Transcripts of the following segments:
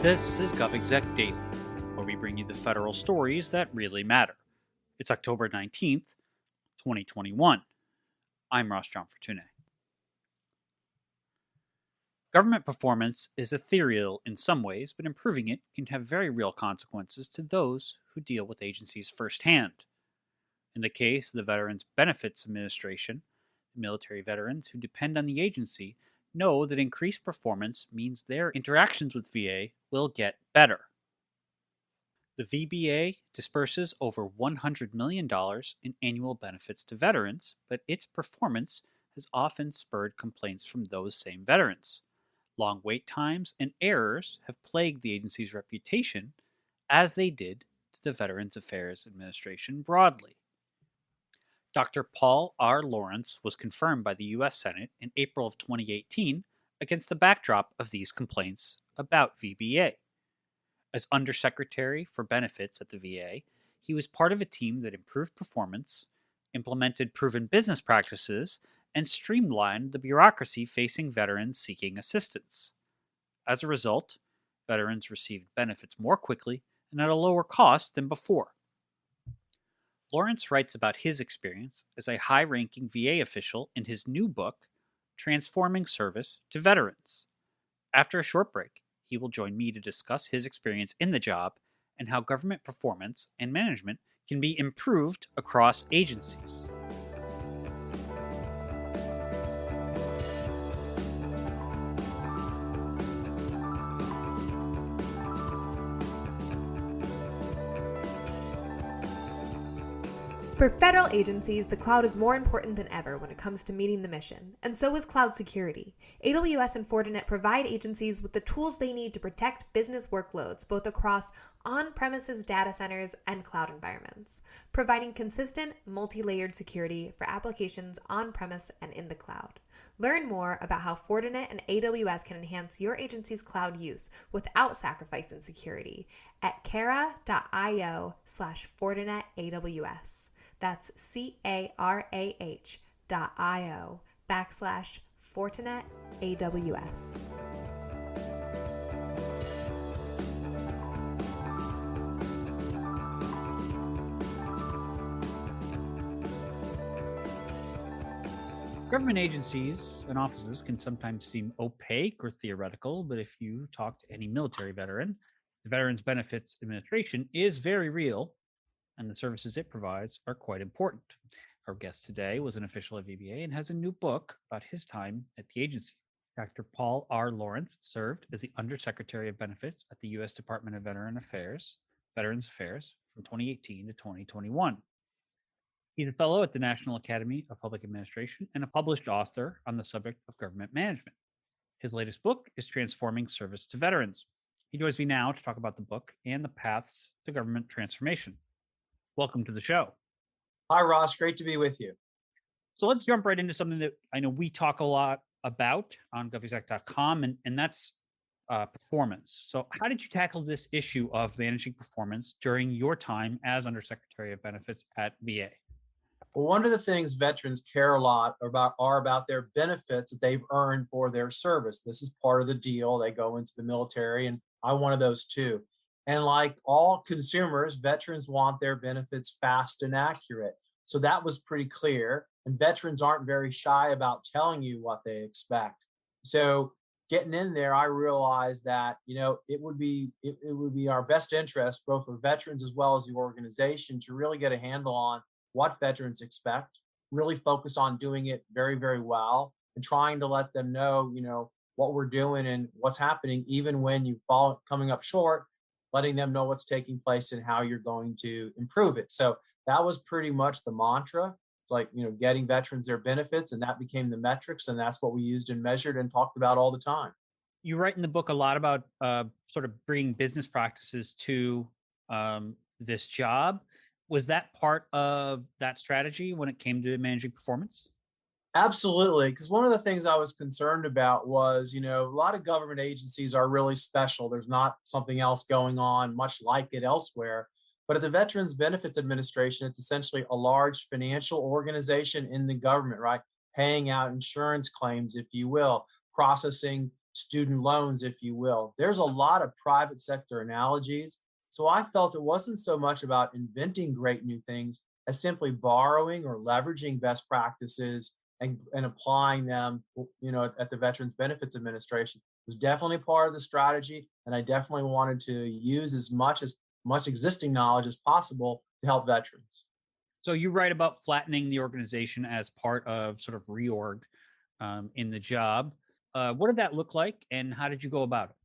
This is GovExec Daily, where we bring you the federal stories that really matter. It's October 19th, 2021. I'm Ross John Fortinet. Government performance is ethereal in some ways, but improving it can have very real consequences to those who deal with agencies firsthand. In the case of the Veterans Benefits Administration, military veterans who depend on the agency know that increased performance means their interactions with VA will get better. The VBA disperses over $100 million in annual benefits to veterans, but its performance has often spurred complaints from those same veterans. Long wait times and errors have plagued the agency's reputation, as they did to the Veterans Affairs Administration broadly. Dr. Paul R. Lawrence was confirmed by the U.S. Senate in April of 2018 against the backdrop of these complaints about VBA. As Undersecretary for Benefits at the VA, he was part of a team that improved performance, implemented proven business practices, and streamlined the bureaucracy facing veterans seeking assistance. As a result, veterans received benefits more quickly and at a lower cost than before. Lawrence writes about his experience as a high-ranking VA official in his new book, Transforming Service to Veterans. After a short break, he will join me to discuss his experience in the job and how government performance and management can be improved across agencies. For federal agencies, the cloud is more important than ever when it comes to meeting the mission, and so is cloud security. AWS and Fortinet provide agencies with the tools they need to protect business workloads, both across on-premises data centers and cloud environments, providing consistent, multi-layered security for applications on-premise and in the cloud. Learn more about how Fortinet and AWS can enhance your agency's cloud use without sacrificing security at Cara.io/FortinetAWS. That's CARAH.io/Fortinet AWS. Government agencies and offices can sometimes seem opaque or theoretical, but if you talk to any military veteran, the Veterans Benefits Administration is very real, and the services it provides are quite important. Our guest today was an official at VBA and has a new book about his time at the agency. Dr. Paul R. Lawrence served as the Undersecretary of Benefits at the U.S. Department of Veterans Affairs from 2018 to 2021. He's a fellow at the National Academy of Public Administration and a published author on the subject of government management. His latest book is Transforming Service to Veterans. He joins me now to talk about the book and the paths to government transformation. Welcome to the show. Hi, Ross. Great to be with you. So let's jump right into something that I know we talk a lot about on govexec.com, and that's performance. So how did you tackle this issue of managing performance during your time as Undersecretary of Benefits at VA? Well, one of the things veterans care a lot about are about their benefits that they've earned for their service. This is part of the deal. They go into the military, and I'm one of those too. And like all consumers, veterans want their benefits fast and accurate. So that was pretty clear. And veterans aren't very shy about telling you what they expect. So getting in there, I realized that, it would be our best interest, both for veterans as well as the organization, to really get a handle on what veterans expect, really focus on doing it very, very well, and trying to let them know, what we're doing and what's happening, even when you fall coming up short, letting them know what's taking place and how you're going to improve it. So that was pretty much the mantra. It's like, getting veterans their benefits, and that became the metrics, and that's what we used and measured and talked about all the time. You write in the book a lot about sort of bringing business practices to this job. Was that part of that strategy when it came to managing performance? Absolutely, because one of the things I was concerned about was, a lot of government agencies are really special. There's not something else going on much like it elsewhere. But at the Veterans Benefits Administration, it's essentially a large financial organization in the government, right? Paying out insurance claims, if you will, processing student loans, if you will. There's a lot of private sector analogies. So I felt it wasn't so much about inventing great new things as simply borrowing or leveraging best practices and applying them, at the Veterans Benefits Administration. It was definitely part of the strategy. And I definitely wanted to use as much existing knowledge as possible to help veterans. So you write about flattening the organization as part of sort of reorg in the job. What did that look like, and how did you go about it?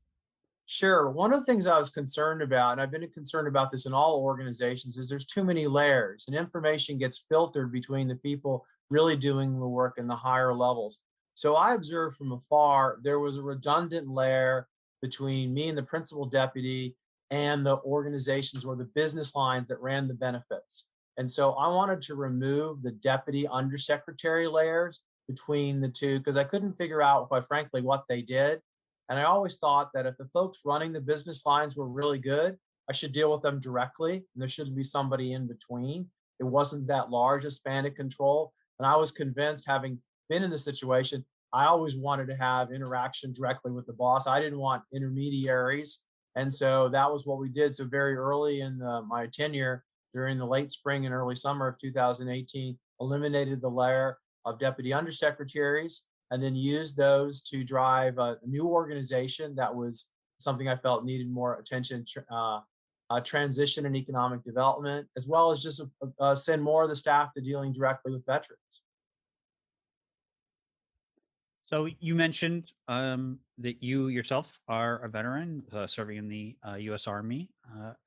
Sure. One of the things I was concerned about, and I've been concerned about this in all organizations, is there's too many layers and information gets filtered between the people really doing the work in the higher levels. So I observed from afar there was a redundant layer between me and the principal deputy and the organizations or the business lines that ran the benefits. And so I wanted to remove the deputy undersecretary layers between the two because I couldn't figure out, quite frankly, what they did. And I always thought that if the folks running the business lines were really good, I should deal with them directly, and there shouldn't be somebody in between. It wasn't that large a span of control. And I was convinced, having been in the situation, I always wanted to have interaction directly with the boss. I didn't want intermediaries. And so that was what we did. So very early in my tenure, during the late spring and early summer of 2018, eliminated the layer of deputy undersecretaries and then used those to drive a new organization that was something I felt needed more attention, transition and economic development, as well as just send more of the staff to dealing directly with veterans. So you mentioned that you yourself are a veteran serving in the U.S. Army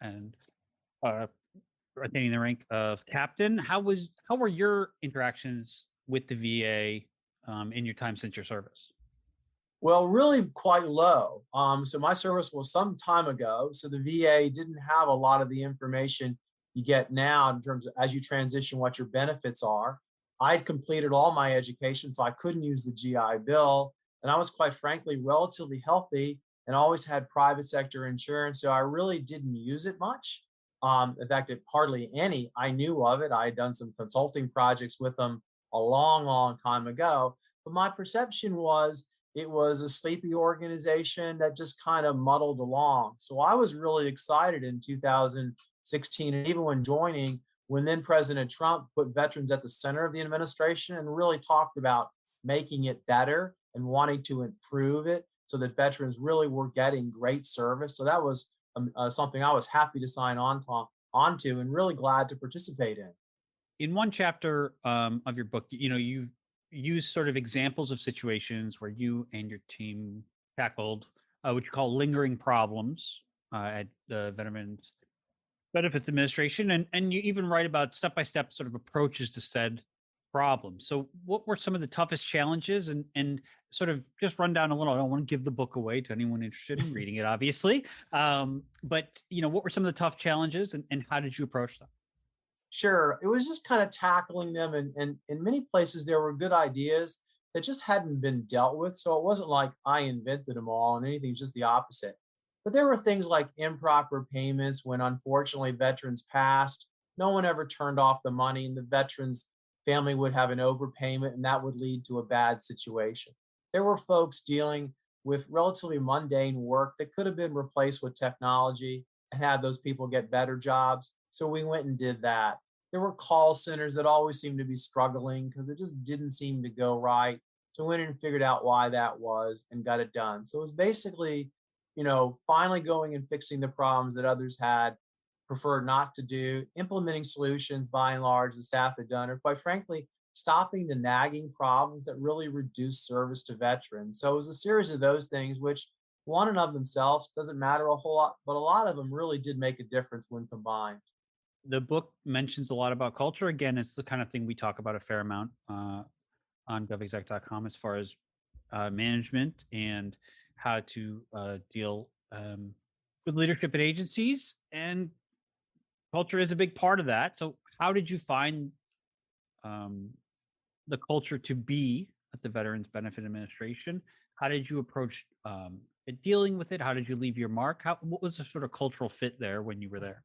and uh, attaining the rank of captain. How were your interactions with the VA in your time since your service? Well, really quite low. So my service was some time ago. So the VA didn't have a lot of the information you get now in terms of as you transition what your benefits are. I'd completed all my education, so I couldn't use the GI Bill. And I was quite frankly relatively healthy and always had private sector insurance. So I really didn't use it much. In fact, hardly any. I knew of it. I had done some consulting projects with them a long, long time ago. But my perception was it was a sleepy organization that just kind of muddled along. So I was really excited in 2016, and even when joining, when then President Trump put veterans at the center of the administration and really talked about making it better and wanting to improve it so that veterans really were getting great service. So that was something I was happy to sign onto and really glad to participate in. In one chapter of your book, you use sort of examples of situations where you and your team tackled what you call lingering problems at the Veterans Benefits Administration, and you even write about step-by-step sort of approaches to said problems. So what were some of the toughest challenges, and sort of just run down a little. I don't want to give the book away to anyone interested in reading it, obviously. But what were some of the tough challenges, and how did you approach them? Sure. It was just kind of tackling them. And in many places, there were good ideas that just hadn't been dealt with. So it wasn't like I invented them all and anything, just the opposite. But there were things like improper payments when unfortunately veterans passed. No one ever turned off the money, and the veteran's family would have an overpayment, and that would lead to a bad situation. There were folks dealing with relatively mundane work that could have been replaced with technology and had those people get better jobs. So we went and did that. There were call centers that always seemed to be struggling because it just didn't seem to go right. So we went in and figured out why that was and got it done. So it was basically, finally going and fixing the problems that others had preferred not to do, implementing solutions by and large the staff had done, or quite frankly, stopping the nagging problems that really reduce service to veterans. So it was a series of those things, which one and of themselves doesn't matter a whole lot, but a lot of them really did make a difference when combined. The book mentions a lot about culture. Again, it's the kind of thing we talk about a fair amount on govexec.com as far as management and how to deal with leadership at agencies. And culture is a big part of that. So how did you find the culture to be at the Veterans Benefit Administration? How did you approach dealing with it? How did you leave your mark? What was the sort of cultural fit there when you were there?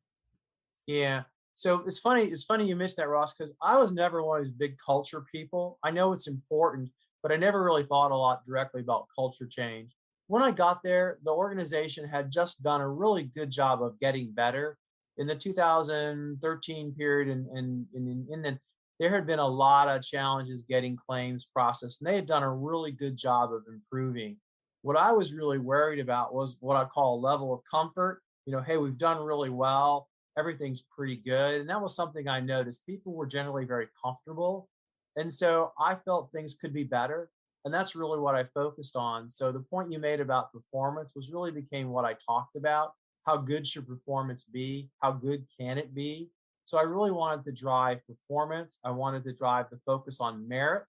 Yeah. So it's funny. It's funny you missed that, Ross, because I was never one of these big culture people. I know it's important, but I never really thought a lot directly about culture change. when I got there, the organization had just done a really good job of getting better. In the 2013 period, and then there had been a lot of challenges getting claims processed, and they had done a really good job of improving. What I was really worried about was what I call a level of comfort. Hey, we've done really well. Everything's pretty good. And that was something I noticed. People were generally very comfortable. And so I felt things could be better. And that's really what I focused on. So the point you made about performance was really became what I talked about. How good should performance be? How good can it be? So I really wanted to drive performance. I wanted to drive the focus on merit,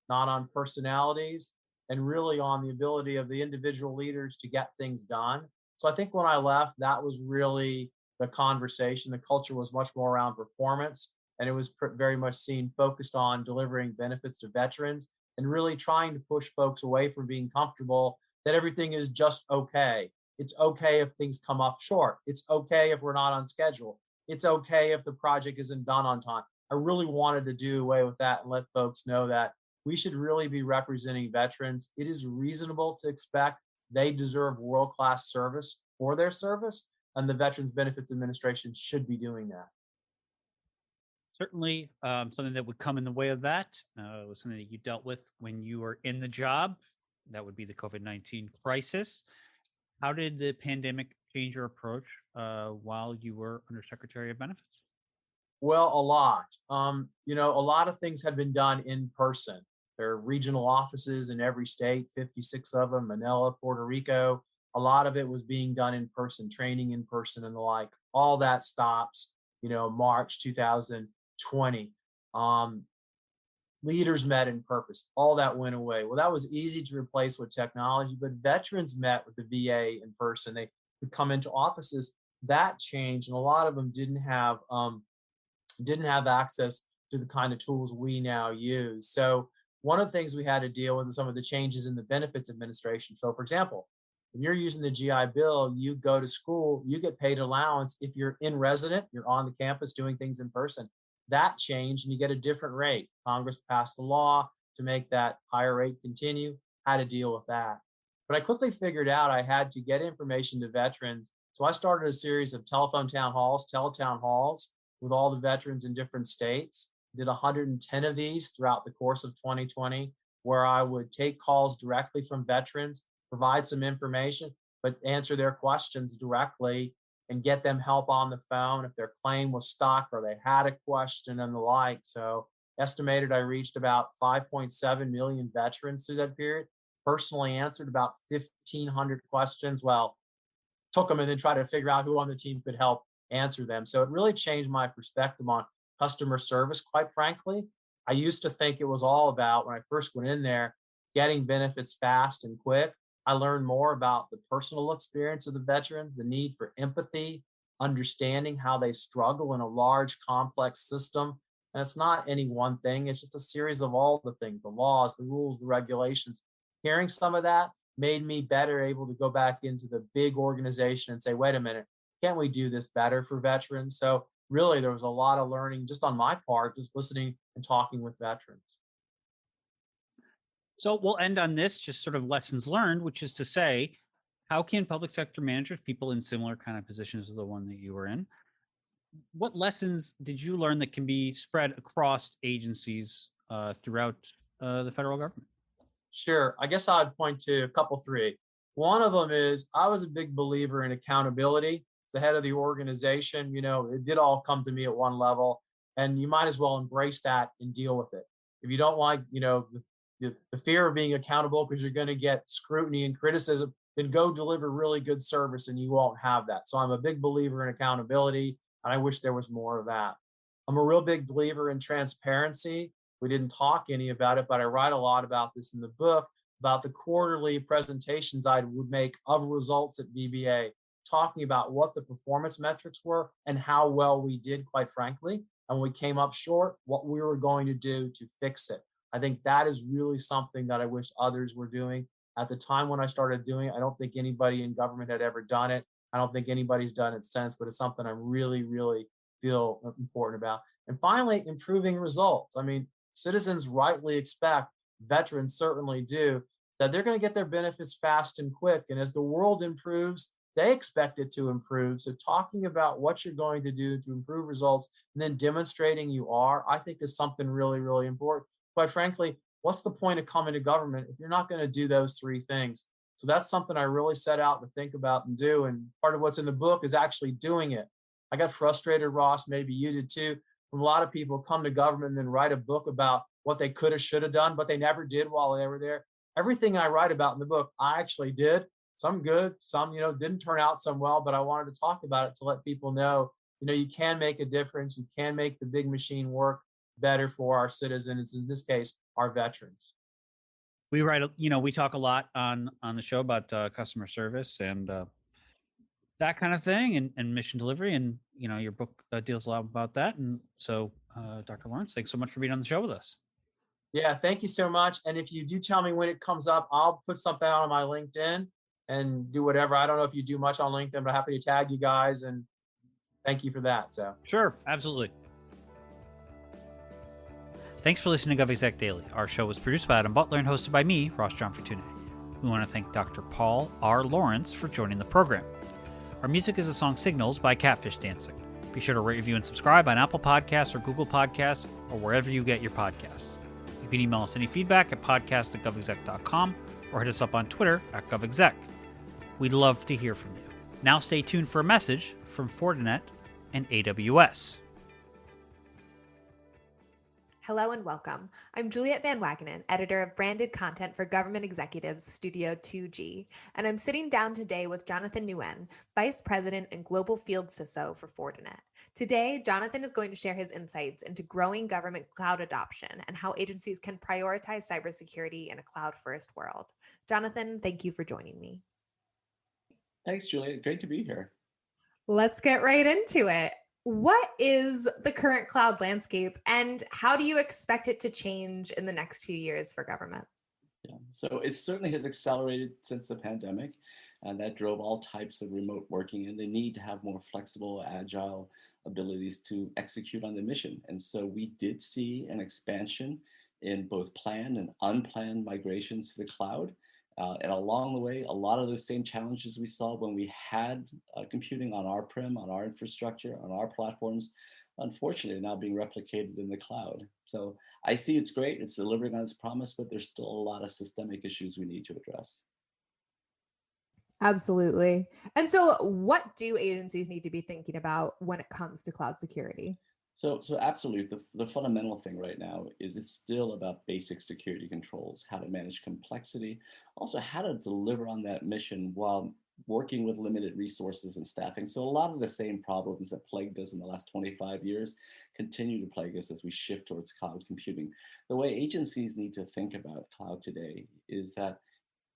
not on personalities, and really on the ability of the individual leaders to get things done. So I think when I left, that was really the conversation. The culture was much more around performance, and it was very much seen focused on delivering benefits to veterans and really trying to push folks away from being comfortable that everything is just okay. It's okay if things come up short. It's okay if we're not on schedule. It's okay if the project isn't done on time. I really wanted to do away with that and let folks know that we should really be representing veterans. It is reasonable to expect they deserve world-class service for their service, and the Veterans Benefits Administration should be doing that. Certainly, something that would come in the way of that was something that you dealt with when you were in the job. That would be the COVID-19 crisis. How did the pandemic change your approach while you were Undersecretary of Benefits? Well, a lot. A lot of things had been done in person. There are regional offices in every state, 56 of them, Manila, Puerto Rico. A lot of it was being done in person, training in person and the like. All that stops, March 2020. Leaders met in purpose. All that went away. Well, that was easy to replace with technology, but veterans met with the VA in person. They could come into offices. That changed, and a lot of them didn't have access to the kind of tools we now use. So one of the things we had to deal with is some of the changes in the benefits administration. So for example, when you're using the GI Bill, you go to school, you get paid allowance if you're in resident, you're on the campus doing things in person. That changed and you get a different rate. Congress passed a law to make that higher rate continue. How to deal with that. But I quickly figured out I had to get information to veterans. So I started a series of telephone town halls, teletown halls, with all the veterans in different states. Did 110 of these throughout the course of 2020, where I would take calls directly from veterans, provide some information, but answer their questions directly and get them help on the phone if their claim was stuck or they had a question and the like. So estimated I reached about 5.7 million veterans through that period, personally answered about 1,500 questions. Well, took them and then tried to figure out who on the team could help answer them. So it really changed my perspective on customer service, quite frankly. I used to think it was all about, when I first went in there, getting benefits fast and quick. I learned more about the personal experience of the veterans, the need for empathy, understanding how they struggle in a large, complex system. And it's not any one thing, it's just a series of all the things, the laws, the rules, the regulations. Hearing some of that made me better able to go back into the big organization and say, wait a minute, can't we do this better for veterans? So really, there was a lot of learning just on my part, just listening and talking with veterans. So we'll end on this, just sort of lessons learned, which is to say, how can public sector managers, people in similar kind of positions to the one that you were in, what lessons did you learn that can be spread across agencies throughout the federal government? Sure. I guess I'd point to a couple, three. One of them is I was a big believer in accountability. As the head of the organization, it did all come to me at one level, and you might as well embrace that and deal with it. If you don't like, the fear of being accountable because you're going to get scrutiny and criticism, then go deliver really good service and you won't have that. So I'm a big believer in accountability, and I wish there was more of that. I'm a real big believer in transparency. We didn't talk any about it, but I write a lot about this in the book, about the quarterly presentations I would make of results at VBA, talking about what the performance metrics were and how well we did, quite frankly. And when we came up short, what we were going to do to fix it. I think that is really something that I wish others were doing. At the time when I started doing it, I don't think anybody in government had ever done it. I don't think anybody's done it since, but it's something I really, really feel important about. And finally, improving results. I mean, citizens rightly expect, veterans certainly do, that they're going to get their benefits fast and quick. And as the world improves, they expect it to improve. So talking about what you're going to do to improve results and then demonstrating you are, I think is something really, really important. Quite frankly, what's the point of coming to government if you're not going to do those three things? So that's something I really set out to think about and do. And part of what's in the book is actually doing it. I got frustrated, Ross, maybe you did too, from a lot of people come to government and then write a book about what they could have, should have done, but they never did while they were there. Everything I write about in the book, I actually did. Some good, some, didn't turn out some well, but I wanted to talk about it to let people know, you can make a difference. You can make the big machine work better for our citizens, in this case, our veterans. We write, we talk a lot on the show about customer service and that kind of thing, and mission delivery, and your book deals a lot about that. And so, Dr. Lawrence, thanks so much for being on the show with us. Yeah, thank you so much. And if you do tell me when it comes up, I'll put something out on my LinkedIn and do whatever. I don't know if you do much on LinkedIn, but I'm happy to tag you guys, and thank you for that. So Sure, absolutely. Thanks for listening to GovExec Daily. Our show was produced by Adam Butler and hosted by me, Ross John Fortuné. We want to thank Dr. Paul R. Lawrence for joining the program. Our music is the song Signals by Catfish Dancing. Be sure to rate, review, and subscribe on Apple Podcasts or Google Podcasts or wherever you get your podcasts. You can email us any feedback at podcast@govexec.com or hit us up on Twitter @govexec. We'd love to hear from you. Now stay tuned for a message from Fortinet and AWS. Hello and welcome. I'm Juliet Van Wagenen, editor of branded content for Government Executives Studio 2G, and I'm sitting down today with Jonathan Nguyen, Vice President and Global Field CISO for Fortinet. Today, Jonathan is going to share his insights into growing government cloud adoption and how agencies can prioritize cybersecurity in a cloud-first world. Jonathan, thank you for joining me. Thanks, Juliet. Great to be here. Let's get right into it. What is the current cloud landscape and how do you expect it to change in the next few years for government? Yeah, so it certainly has accelerated since the pandemic, and that drove all types of remote working and the need to have more flexible, agile abilities to execute on the mission. And so we did see an expansion in both planned and unplanned migrations to the cloud. And along the way, a lot of those same challenges we saw when we had computing on our prem, on our infrastructure, on our platforms, unfortunately now being replicated in the cloud. So I see it's great, it's delivering on its promise, but there's still a lot of systemic issues we need to address. Absolutely. And so what do agencies need to be thinking about when it comes to cloud security? So absolutely, the fundamental thing right now is it's still about basic security controls, how to manage complexity, also how to deliver on that mission while working with limited resources and staffing. So a lot of the same problems that plagued us in the last 25 years continue to plague us as we shift towards cloud computing. The way agencies need to think about cloud today is that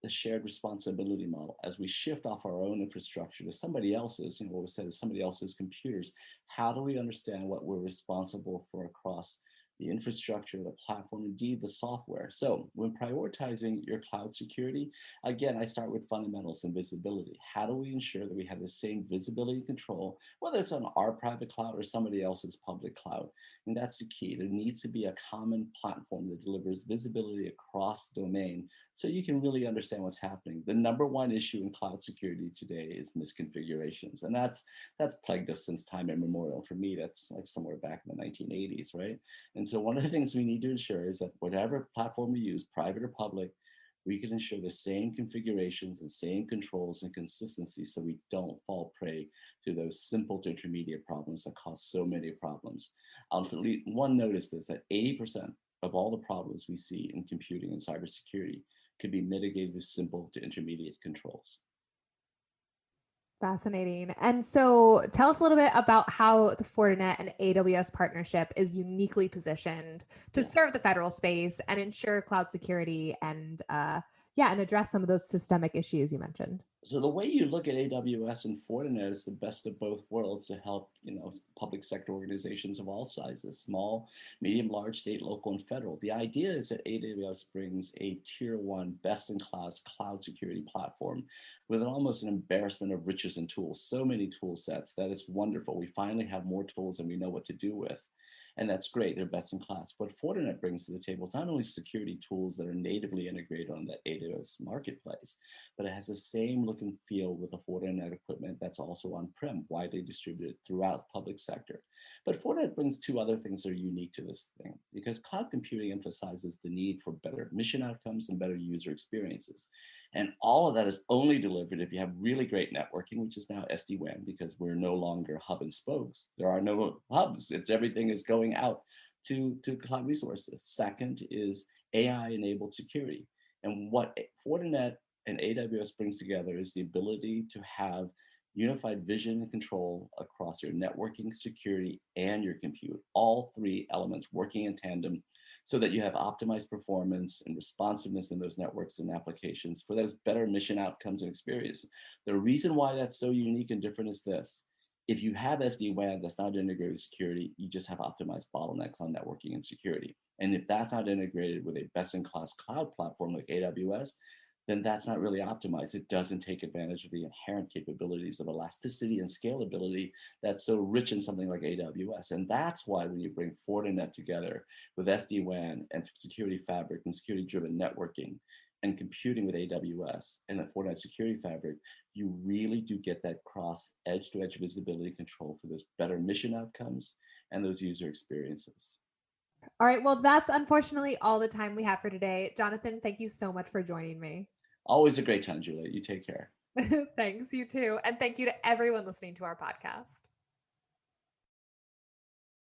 the shared responsibility model as we shift off our own infrastructure to somebody else's, what was said is somebody else's computers. How do we understand what we're responsible for across the infrastructure, the platform, indeed the software? So when prioritizing your cloud security, again, I start with fundamentals and visibility. How do we ensure that we have the same visibility and control, whether it's on our private cloud or somebody else's public cloud? And that's the key. There needs to be a common platform that delivers visibility across domain so you can really understand what's happening. The number one issue in cloud security today is misconfigurations. And that's plagued us since time immemorial. For me, that's like somewhere back in the 1980s, right? And so one of the things we need to ensure is that whatever platform we use, private or public, we can ensure the same configurations and same controls and consistency so we don't fall prey to those simple to intermediate problems that cause so many problems. One notice this, that 80% of all the problems we see in computing and cybersecurity could be mitigated with simple to intermediate controls. Fascinating. And so tell us a little bit about how the Fortinet and AWS partnership is uniquely positioned to serve the federal space and ensure cloud security and address some of those systemic issues you mentioned. So the way you look at AWS and Fortinet is the best of both worlds to help, public sector organizations of all sizes, small, medium, large, state, local, and federal. The idea is that AWS brings a tier one, best-in-class cloud security platform with almost an embarrassment of riches and tools. So many tool sets that it's wonderful. We finally have more tools than we know what to do with. And that's great. They're best in class. What Fortinet brings to the table is not only security tools that are natively integrated on that AWS marketplace, but it has the same look and feel with the Fortinet equipment that's also on-prem, widely distributed throughout the public sector. But Fortinet brings two other things that are unique to this thing, because cloud computing emphasizes the need for better mission outcomes and better user experiences. And all of that is only delivered if you have really great networking, which is now SD-WAN, because we're no longer hub and spokes. There are no hubs. It's everything is going out to cloud resources. Second is AI-enabled security. And what Fortinet and AWS brings together is the ability to have unified vision and control across your networking, security, and your compute, all three elements working in tandem so that you have optimized performance and responsiveness in those networks and applications for those better mission outcomes and experience. The reason why that's so unique and different is this. If you have SD-WAN that's not integrated with security, you just have optimized bottlenecks on networking and security. And if that's not integrated with a best-in-class cloud platform like AWS, then that's not really optimized. It doesn't take advantage of the inherent capabilities of elasticity and scalability that's so rich in something like AWS. And that's why when you bring Fortinet together with SD-WAN and security fabric and security-driven networking and computing with AWS and the Fortinet security fabric, you really do get that cross edge-to-edge visibility control for those better mission outcomes and those user experiences. All right. Well, that's unfortunately all the time we have for today. Jonathan, thank you so much for joining me. Always a great time, Julia. You take care. Thanks, you too. And thank you to everyone listening to our podcast.